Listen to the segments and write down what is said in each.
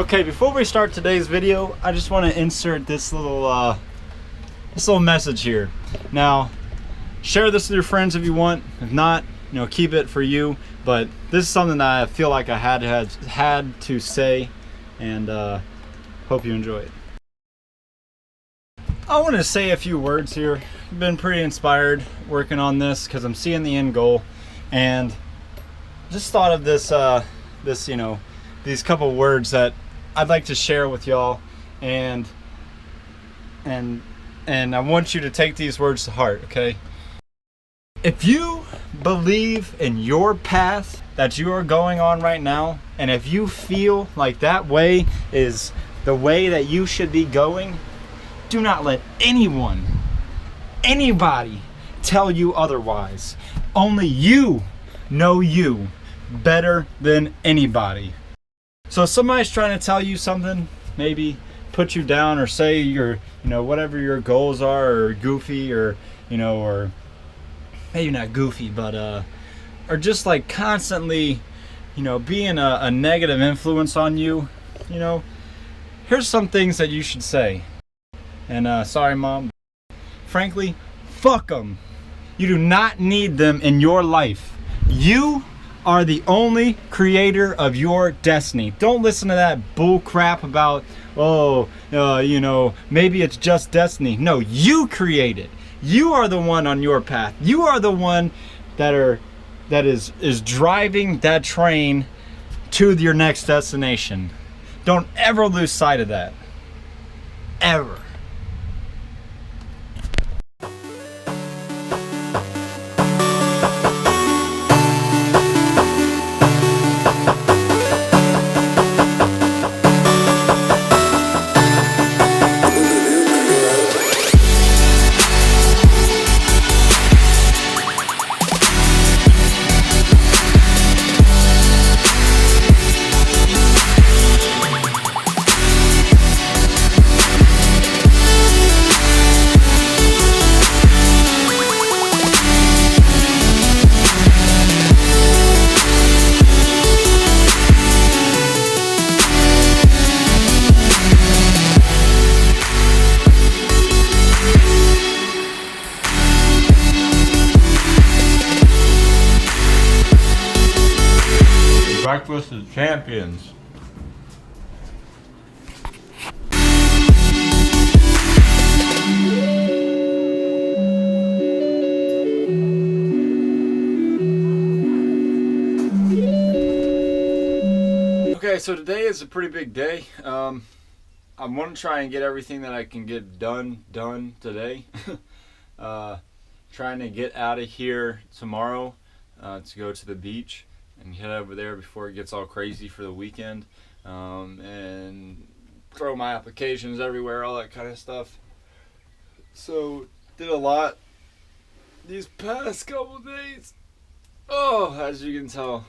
Okay, before we start today's video, I just want to insert this little message here. Now, share this with your friends if you want. If not, you know, keep it for you. But this is something that I feel like I had to say, and hope you enjoy it. I want to say a few words here. I've been pretty inspired working on this because I'm seeing the end goal, and just thought of this, you know, these couple words that I'd like to share with y'all, and I want you to take these words to heart, okay? If you believe in your path that you are going on right now, and if you feel like that way is the way that you should be going, do not let anybody tell you otherwise. Only you know you better than anybody. So if somebody's trying to tell you something, maybe put you down or say your, you know, whatever your goals are, or goofy, or, you know, or maybe not goofy, but or just like constantly, you know, being a negative influence on you, you know, here's some things that you should say. And sorry, Mom. Frankly, fuck them. You do not need them in your life. You are the only creator of your destiny. Don't listen to that bull crap about, you know, maybe it's just destiny. No, you create it. You are the one on your path. You are the one that is driving that train to your next destination. Don't ever lose sight of that. Ever. Breakfast of Champions. Okay, so today is a pretty big day. I want to try and get everything that I can get done today. Trying to get out of here tomorrow to go to the beach and head over there before it gets all crazy for the weekend, and throw my applications everywhere, all that kind of stuff. So did a lot these past couple days. Oh, as you can tell,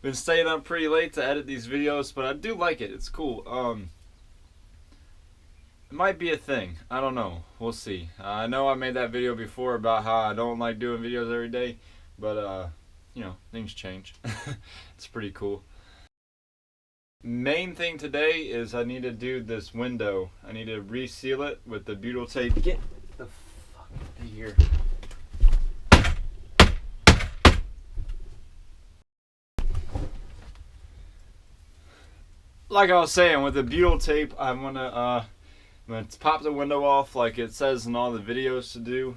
been staying up pretty late to edit these videos, but I do like it. It's cool. It might be a thing. I don't know. We'll see. I know I made that video before about how I don't like doing videos every day, but you know, things change. It's pretty cool. Main thing today is I need to do this window. I need to reseal it with the butyl tape. Get the fuck out of here. Like I was saying, with the butyl tape, I'm gonna pop the window off like it says in all the videos to do.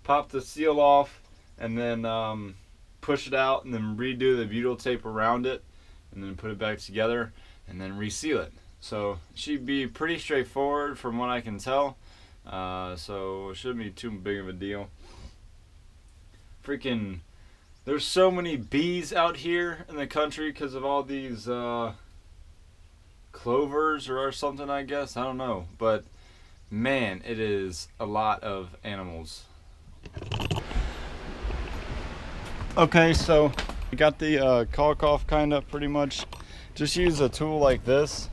Pop the seal off, and then push it out, and then redo the butyl tape around it, and then put it back together, and then reseal it. So it should be pretty straightforward from what I can tell. So it shouldn't be too big of a deal. Freaking, there's so many bees out here in the country because of all these clovers or something, I guess. I don't know. But man, it is a lot of animals. Okay, so we got the caulk off kind of pretty much. Just use a tool like this,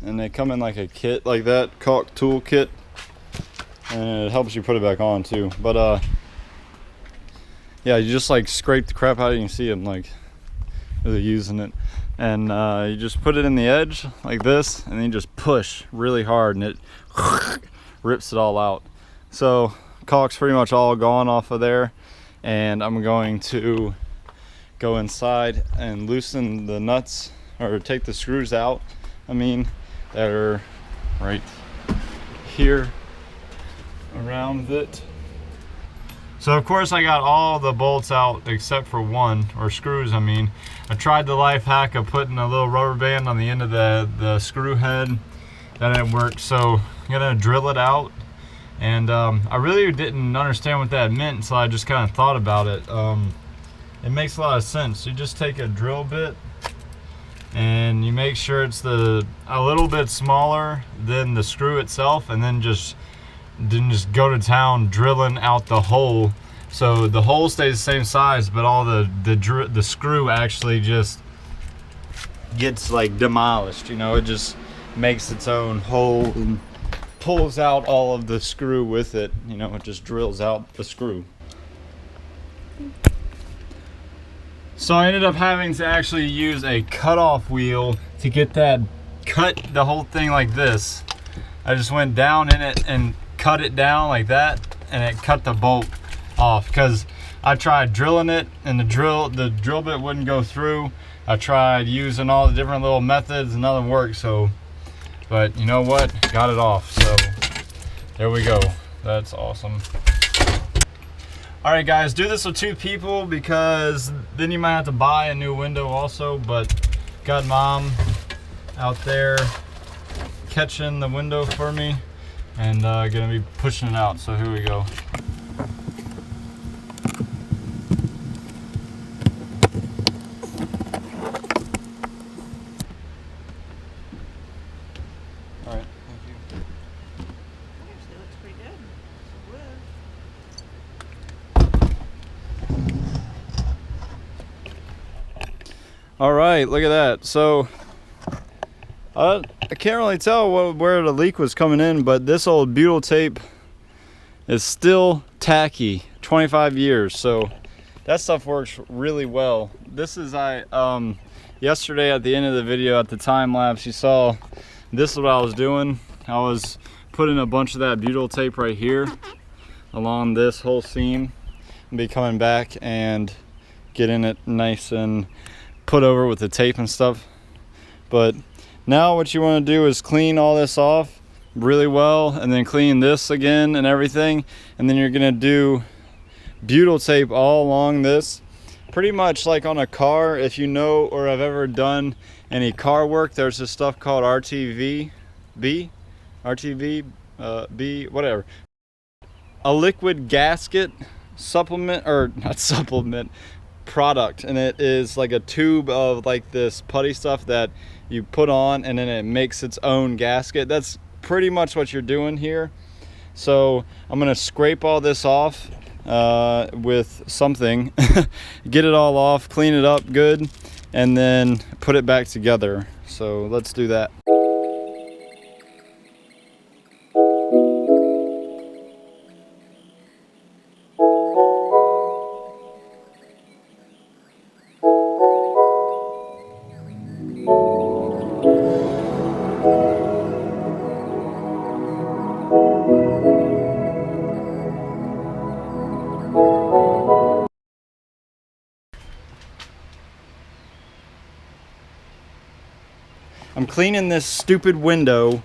and they come in like a kit like that, caulk tool kit, and it helps you put it back on too. But yeah, you just like scrape the crap out of it. You can see them like really using it, and you just put it in the edge like this, and then you just push really hard, and it rips it all out. So caulk's pretty much all gone off of there, and I'm going to go inside and loosen the nuts, or take the screws out, I mean, that are right here around it. So of course I got all the bolts out except for one, or screws I mean. I tried the life hack of putting a little rubber band on the end of the screw head. That didn't work, so I'm gonna drill it out. And I really didn't understand what that meant, so I just kind of thought about it. It makes a lot of sense. You just take a drill bit and you make sure it's a little bit smaller than the screw itself, and then just go to town drilling out the hole. So the hole stays the same size, but all the screw actually just gets like demolished, you know. It just makes its own hole and pulls out all of the screw with it, you know. It just drills out the screw. So I ended up having to actually use a cutoff wheel to get that, cut the whole thing like this. I just went down in it and cut it down like that, and it cut the bolt off, because I tried drilling it and the drill bit wouldn't go through. I tried using all the different little methods and nothing worked. So, but you know what, got it off, so there we go. That's awesome. All right guys, do this with 2 people, because then you might have to buy a new window also. But got mom out there catching the window for me, and gonna be pushing it out. So here we go. All right, thank you. Actually, it looks pretty good. All right, look at that. So I can't really tell where the leak was coming in, but this old butyl tape is still tacky, 25 years. So that stuff works really well. This is, yesterday at the end of the video, at the time lapse, you saw this is what I was doing. I was putting a bunch of that butyl tape right here along this whole seam, and be coming back and getting it nice and put over with the tape and stuff. But now what you want to do is clean all this off really well, and then clean this again and everything, and then you're gonna do butyl tape all along this, pretty much like on a car. If you know or have ever done any car work, there's this stuff called RTV B, whatever, a liquid gasket supplement, or not supplement, product, and it is like a tube of like this putty stuff that you put on, and then it makes its own gasket. That's pretty much what you're doing here. So I'm gonna scrape all this off with something, get it all off, clean it up good, and then put it back together. So let's do that. I'm cleaning this stupid window,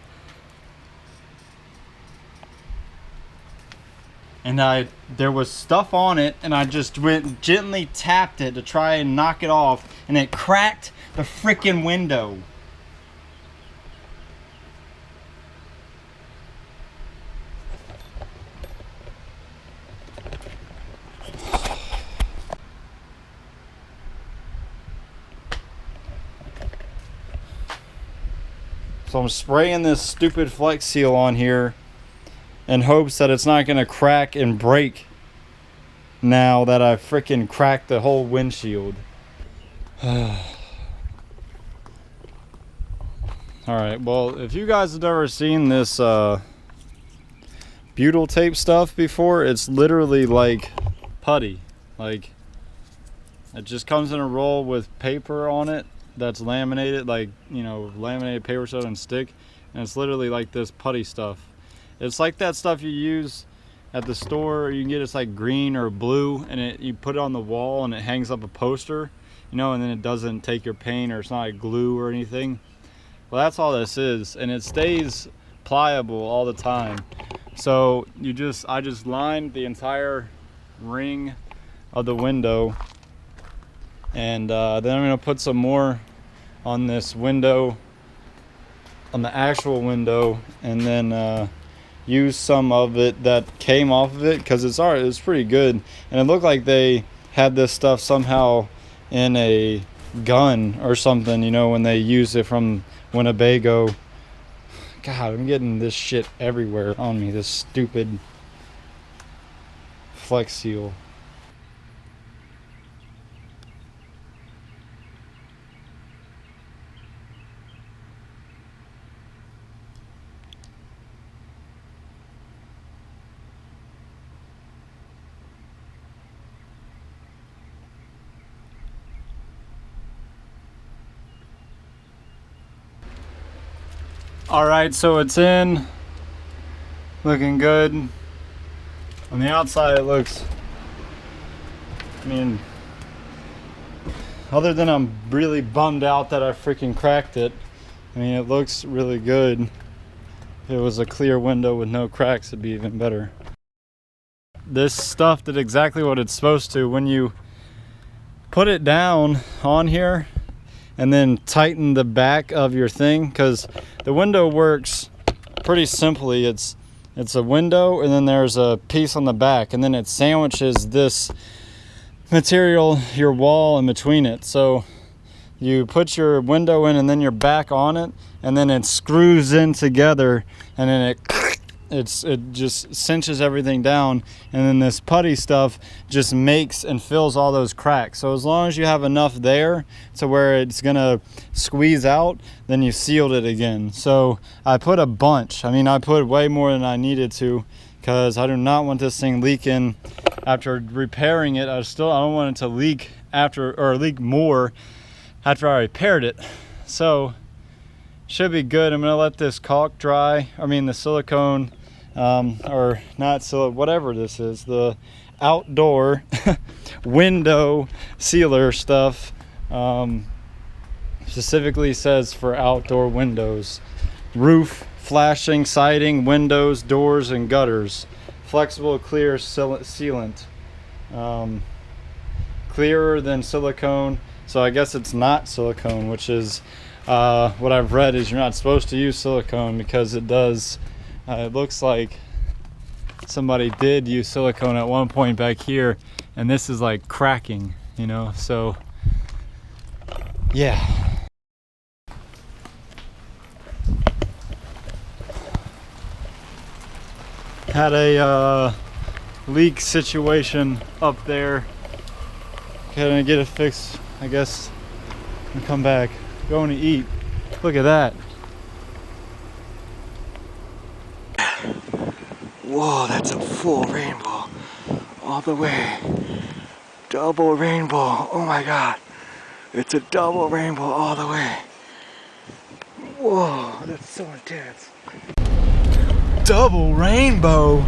and there was stuff on it, and I just went gently tapped it to try and knock it off, and it cracked the freaking window. So I'm spraying this stupid Flex Seal on here in hopes that it's not going to crack and break now that I freaking cracked the whole windshield. Alright, well, if you guys have ever seen this butyl tape stuff before, it's literally like putty. Like, it just comes in a roll with paper on it, that's laminated, like, you know, laminated paper soda and stick, and it's literally like this putty stuff. It's like that stuff you use at the store. You can get, it's like green or blue, and you put it on the wall and it hangs up a poster, you know, and then it doesn't take your paint, or it's not like glue or anything. Well, that's all this is, and it stays pliable all the time. So I just lined the entire ring of the window, and then I'm gonna put some more on this window, on the actual window, and then use some of it that came off of it, because it's pretty good. And it looked like they had this stuff somehow in a gun or something, you know, when they used it from Winnebago. God, I'm getting this shit everywhere on me, this stupid Flex Seal. Alright, so it's in, looking good. On the outside it looks, I mean, other than I'm really bummed out that I freaking cracked it, I mean, it looks really good. If it was a clear window with no cracks, it'd be even better. This stuff did exactly what it's supposed to. When you put it down on here and then tighten the back of your thing, because the window works pretty simply. It's a window, and then there's a piece on the back, and then it sandwiches this material, your wall, in between it. So you put your window in and then your back on it, and then it screws in together, and then it just cinches everything down, and then this putty stuff just makes and fills all those cracks. So as long as you have enough there to where it's gonna squeeze out, then you sealed it again. So I put a bunch. I mean, I put way more than I needed to, because I do not want this thing leaking after repairing it. I don't want it to leak after, or leak more after I repaired it. So should be good. I'm gonna let this caulk dry. I mean the silicone, or not silicone, whatever this is, the outdoor window sealer stuff. Specifically says for outdoor windows. Roof, flashing, siding, windows, doors, and gutters. Flexible, clear sealant. Clearer than silicone. So I guess it's not silicone, which is what I've read is you're not supposed to use silicone, because it does, it looks like somebody did use silicone at one point back here, and this is like cracking, you know. So yeah. Had a leak situation up there. Gonna get it fixed, I guess, and come back. Going to eat. Look at that. Whoa, that's a full rainbow all the way. Double rainbow. Oh my god. It's a double rainbow all the way. Whoa, that's so intense. Double rainbow.